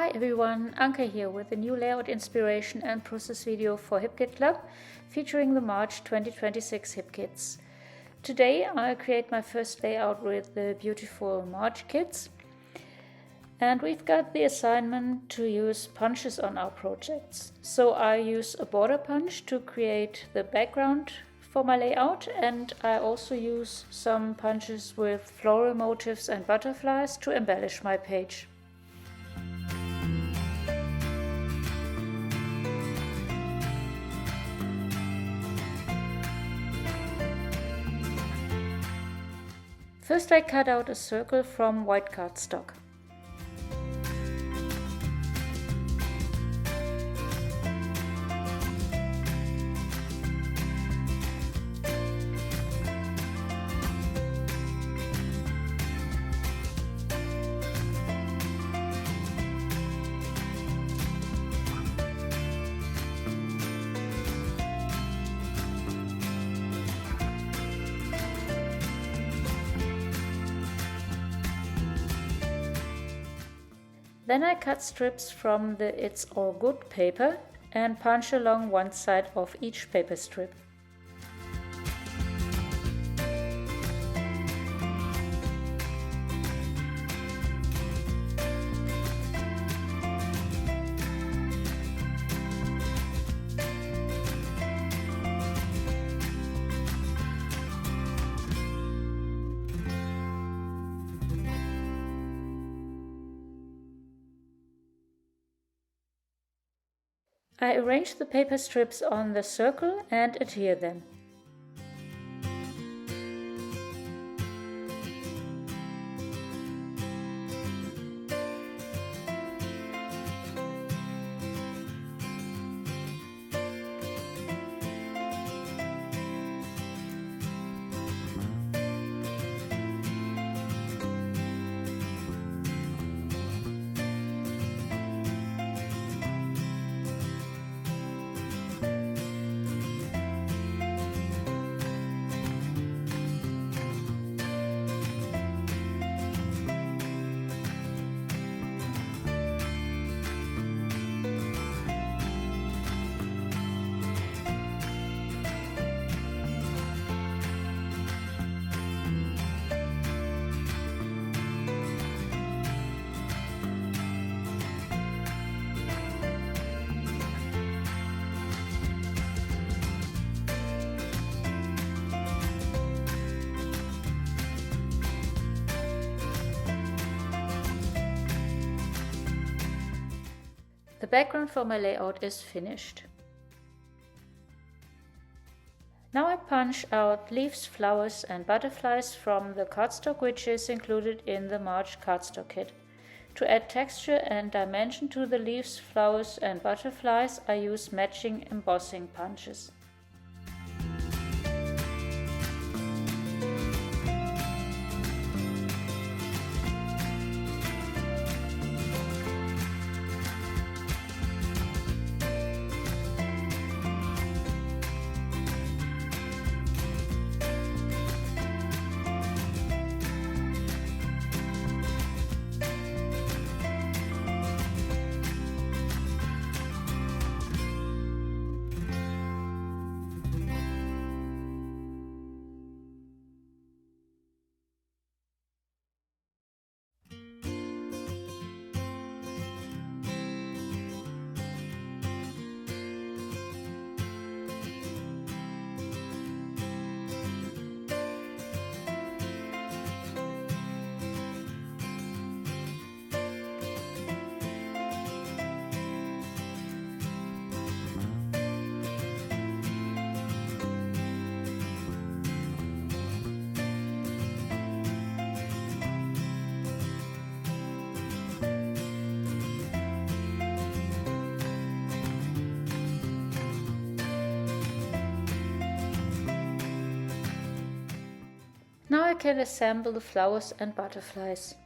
Hi everyone, Anke here with a new layout inspiration and process video for HipKit Club featuring the March 2026 HipKits. Today I'll create my first layout with the beautiful March kits, and we've got the assignment to use punches on our projects. So I use a border punch to create the background for my layout, and I also use some punches with floral motifs and butterflies to embellish my page. First I cut out a circle from white cardstock. Then I cut strips from the It's All Good paper and punch along one side of each paper strip. I arrange the paper strips on the circle and adhere them. The background for my layout is finished. Now I punch out leaves, flowers and butterflies from the cardstock which is included in the March Cardstock Kit. To add texture and dimension to the leaves, flowers and butterflies, I use matching embossing punches. Now I can assemble the flowers and butterflies.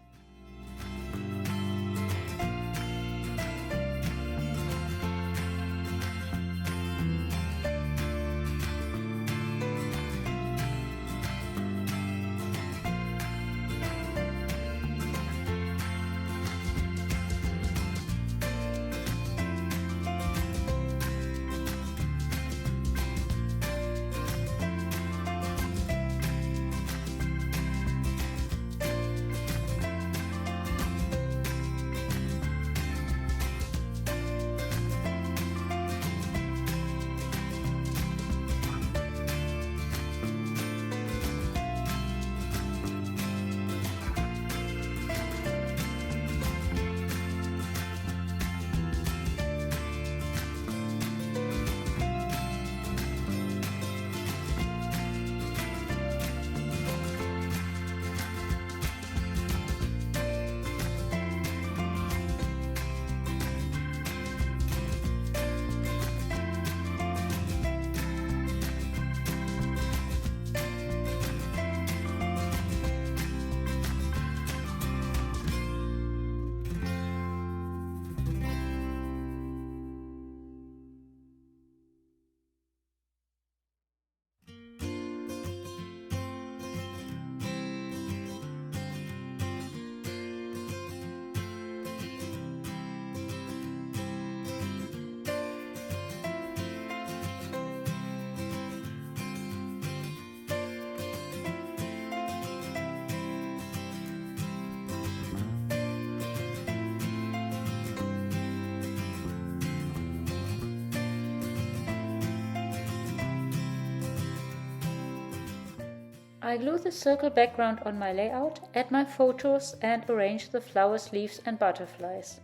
I glue the circle background on my layout, add my photos and arrange the flowers, leaves and butterflies.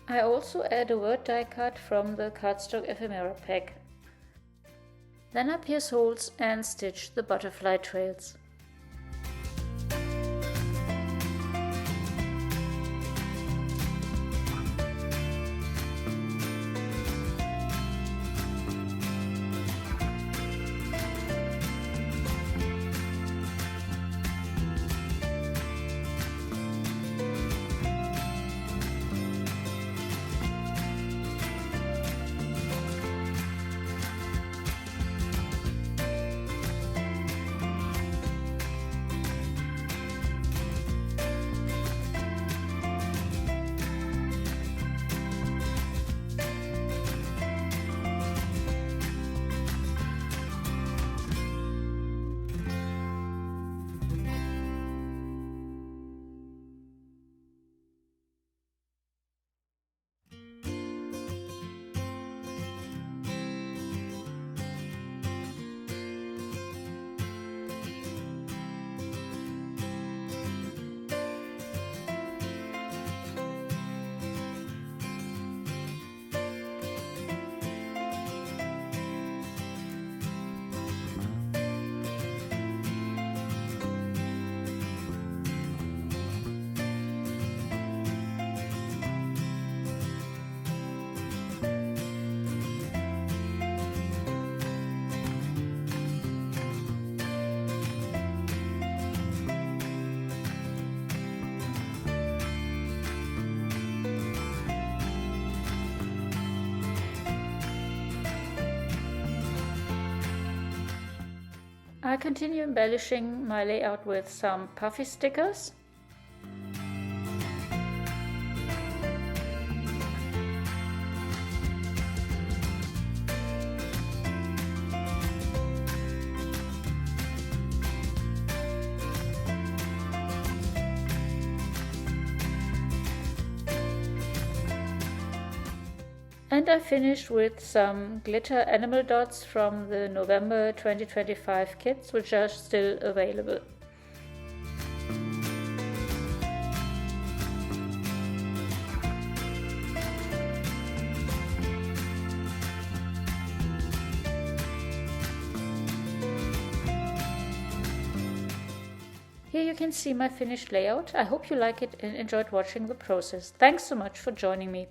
I also add a word die cut from the Cardstock ephemera pack. Then I pierce holes and stitch the butterfly trails. I continue embellishing my layout with some puffy stickers. And I finished with some glitter animal dots from the November 2025 kits, which are still available. Here you can see my finished layout. I hope you like it and enjoyed watching the process. Thanks so much for joining me.